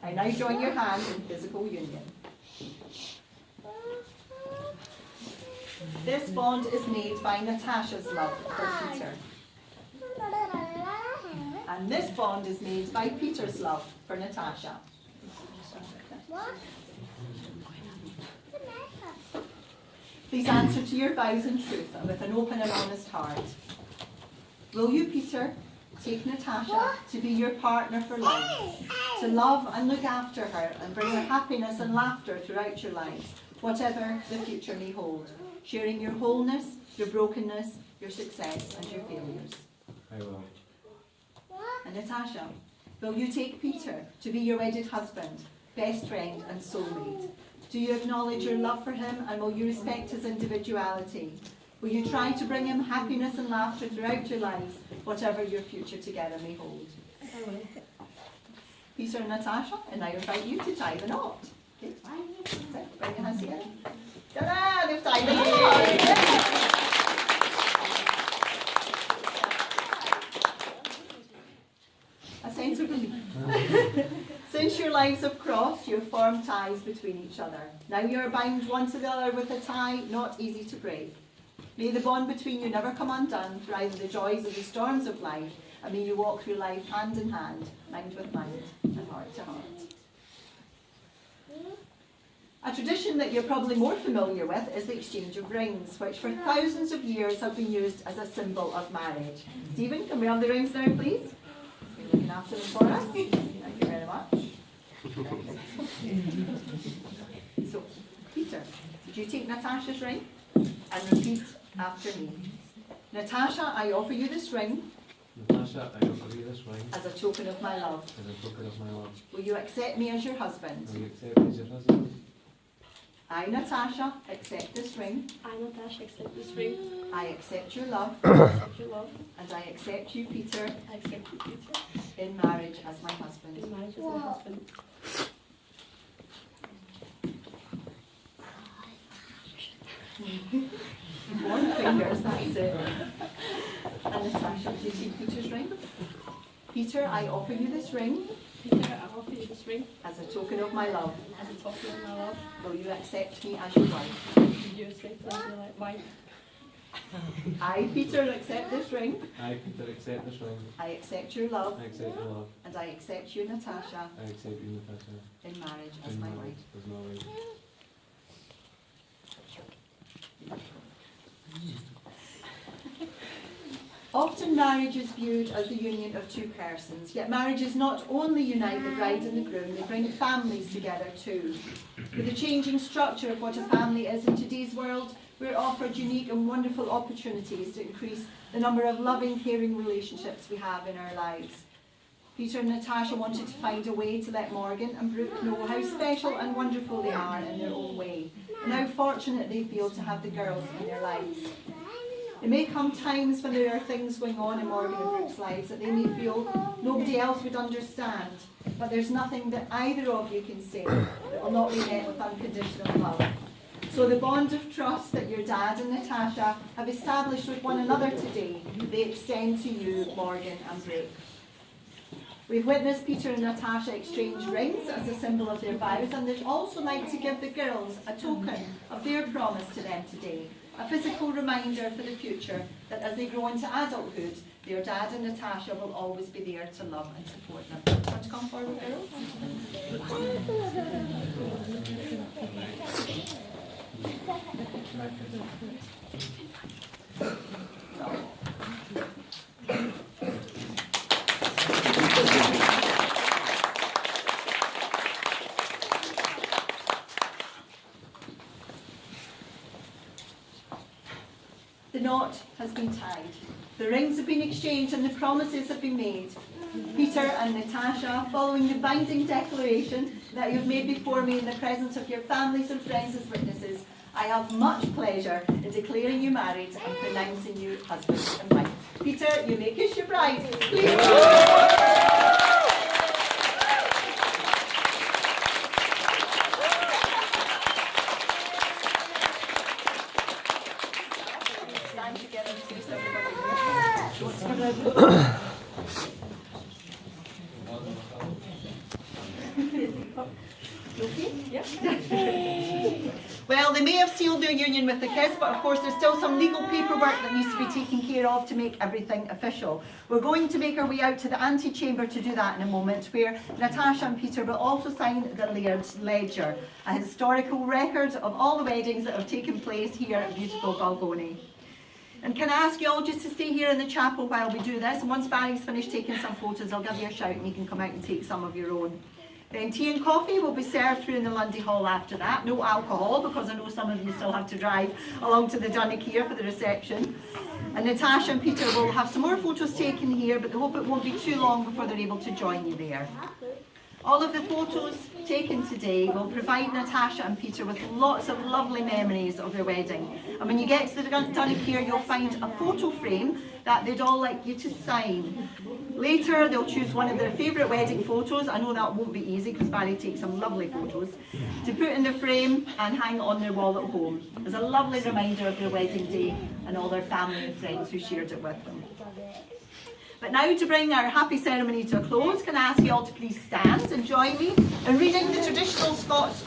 I now join your hand in physical union. This bond is made by Natasha's love for Peter. And this bond is made by Peter's love for Natasha. Please answer to your vows in truth and with an open and honest heart. Will you, Peter, take Natasha to be your partner for life, to love and look after her and bring her happiness and laughter throughout your lives, whatever the future may hold, sharing your wholeness, your brokenness, your success and your failures? I will. And Natasha, will you take Peter to be your wedded husband, best friend and soulmate? Do you acknowledge your love for him and will you respect his individuality? Will you try to bring him happiness and laughter throughout your lives, whatever your future together may hold? I will. Peter and Natasha, and I invite you to tie the knot. Okay, that's it. Bring your hands together. Ta-da! They've tied the knot! A sense of relief. Since your lives have crossed, you have formed ties between each other. Now you are bound one to the other with a tie not easy to break. May the bond between you never come undone through either the joys or the storms of life, and may you walk through life hand in hand, mind with mind, and heart to heart. A tradition that you're probably more familiar with is the exchange of rings, which for thousands of years have been used as a symbol of marriage. Stephen, can we have the rings now, please? You're looking after them for us. Thank you very much. So, Peter, would you take Natasha's ring and repeat after me? Natasha, I offer you this ring Natasha, I offer you this ring as a token of my love. as a token of my love. Will you accept me as your husband? Will you accept me as your husband? I, Natasha, accept this ring. I, Natasha, accept this ring. I accept your love. I accept your love. And I accept you, Peter, I accept you, Peter, in marriage as my husband. in marriage as my husband. One fingers, that's it. And Natasha, would you take Peter's ring? Peter, I offer you this ring Peter, I offer you this ring as a token of my love. as a token of my love. Will you accept me as your wife? Will you accept me as your wife? I, Peter, accept this ring. I, Peter, accept this ring. I accept your love. I accept your love. And I accept you, Natasha, I accept you, Natasha, in marriage as in my marriage wife. as my wife. Often marriage is viewed as the union of two persons, yet marriages not only unite the bride and the groom, they bring families together too. With the changing structure of what a family is in today's world, we're offered unique and wonderful opportunities to increase the number of loving, caring relationships we have in our lives. Peter and Natasha wanted to find a way to let Morgan and Brooke know how special and wonderful they are in their own way, and how fortunate they feel to have the girls in their lives. There may come times when there are things going on in Morgan and Brooke's lives that they may feel nobody else would understand, but there's nothing that either of you can say that will not be met with unconditional love. So the bond of trust that your dad and Natasha have established with one another today, they extend to you, Morgan and Brooke. We've witnessed Peter and Natasha exchange rings as a symbol of their vows, and they'd also like to give the girls a token of their promise to them today. A physical reminder for the future that as they grow into adulthood, their dad and Natasha will always be there to love and support them. Want to come forward, girls? The knot has been tied. The rings have been exchanged and the promises have been made. Peter and Natasha, following the binding declaration that you've made before me in the presence of your families and friends as witnesses, I have much pleasure in declaring you married and pronouncing you husband and wife. Peter, you may kiss your bride. Please. Stand together and face everybody. Okay? Yep. Well, they may have sealed their union with the kiss, but of course there's still some legal paperwork that needs to be taken care of to make everything official. We're going to make our way out to the antechamber to do that in a moment, where Natasha and Peter will also sign the Laird's Ledger, a historical record of all the weddings that have taken place here at beautiful Balgony. And can I ask you all just to stay here in the chapel while we do this, and once Barry's finished taking some photos, I'll give you a shout and you can come out and take some of your own. Then tea and coffee will be served through in the Lundy Hall after that. No alcohol, because I know some of you still have to drive along to the Dunnick here for the reception. And Natasha and Peter will have some more photos taken here, but they hope it won't be too long before they're able to join you there. All of the photos taken today will provide Natasha and Peter with lots of lovely memories of their wedding. And when you get to the Dunnick here, you'll find a photo frame that they'd all like you to sign. Later, they'll choose one of their favourite wedding photos. I know that won't be easy because Barry takes some lovely photos to put in the frame and hang on their wall at home as a lovely reminder of their wedding day and all their family and friends who shared it with them. But now, to bring our happy ceremony to a close, can I ask you all to please stand and join me in reading the traditional Scots